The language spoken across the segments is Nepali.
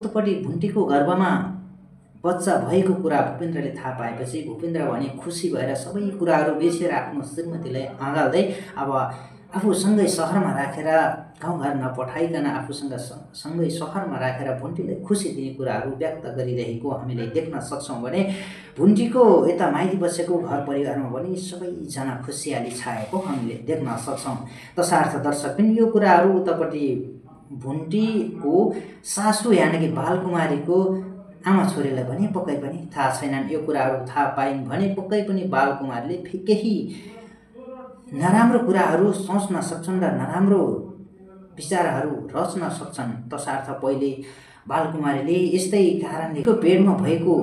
उत्पट्टि भुन्टीको गर्भमा बच्चा भएको कुरा भूपेन्द्रले थाहा पाएपछि भूपेन्द्र भने खुसी भएर सबै कुराहरू बेचेर आफ्नो श्रीमतीलाई अँगाल्दै अब आफूसँगै सहरमा राखेर गाउँघर नपठाइकन आफूसँग सँगै सहरमा राखेर भुन्टीलाई खुसी दिने कुराहरू व्यक्त गरिरहेको हामीले देख्न सक्छौँ भने भुन्टीको यता माइती बसेको घर परिवारमा पनि सबैजना खुसियाली छाएको हामीले देख्न सक्छौँ। तसर्थ दर्शक पनि यो कुराहरू उतापट्टि भुन्टीको सासू यानि कि बालकुमारीको आमा छोरीलाई भने पक्कै पनि थाहा छैनन्। यो कुराहरू थाहा पाइन् भने पक्कै पनि बालकुमारीले केही नराम्रो कुराहरू सोच्न सक्छन् र नराम्रो विचारहरू रच्न सक्छन्। तसर्थ पहिले बालकुमारीले यस्तै कारणले पेटमा भएको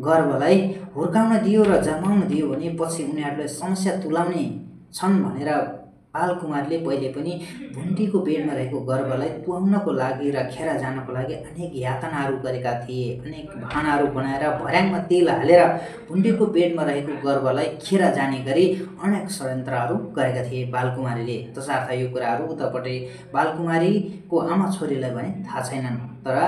गर्भलाई हुर्काउन दियो र जन्माउन दियो भने पछि उनीहरूलाई समस्या तुलाउने छन् भनेर बालकुमारले पहिले पनि भुन्टीको पेटमा रहेको गर्भलाई तुहाउनको लागि र खेर जानको लागि अनेक यातनाहरू गरेका थिए। अनेक बहानाहरू बनाएर भर्याङमा तेल हालेर भुन्टीको पेटमा रहेको गर्भलाई खेर जाने गरी अनेक षड्यन्त्रहरू गरेका थिए बालकुमारीले। तसर्थ यो कुराहरू उतापट्टि बालकुमारीको आमा छोरीलाई भने थाहा छैनन्। तर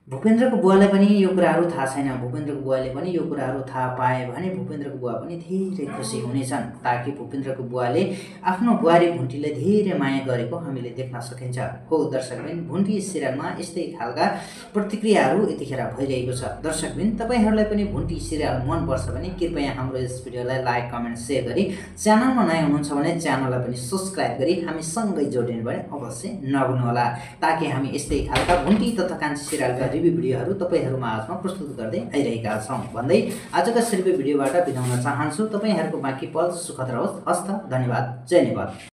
भूपेन्द्रको बुवालाई पनि यो कुराहरू थाहा छैन। भूपेन्द्रको बुवाले पनि यो कुराहरू थाहा पाए भने भूपेन्द्रको बुवा पनि धेरै खुसी हुनेछन्, ताकि भूपेन्द्रको बुवाले आफ्नो बुहारी भुन्टीलाई धेरै माया गरेको हामीले देख्न सकिन्छ। हो दर्शकबिन, भुन्टी सिरियलमा यस्तै खालका प्रतिक्रियाहरू यतिखेर भइरहेको छ। दर्शकबिन, तपाईहरूलाई पनि भुन्टी सिरियल मनपर्छ भने कृपया हाम्रो यस भिडियोलाई लाइक कमेन्ट सेयर गरी च्यानलमा नयाँ हुनुहुन्छ भने च्यानललाई पनि सब्सक्राइब गरी हामी सँगै जोडिनु भने अवश्य नभुल्नुहोला, ताकि हामी यस्तै खालका भुन्टी तथा कान्छी सिरियलका रिभ्यू भिडियोहरू तपाईहरुमा आजमा प्रस्तुत गर्दै आइरहेका छौं भन्दै आजको रिभ्यू भिडियोबाट बिताउन चाहन्छु। तपाईहरुको बाँकी पल सुखद रहोस्। हस्त, धन्यवाद, जय नेपाल।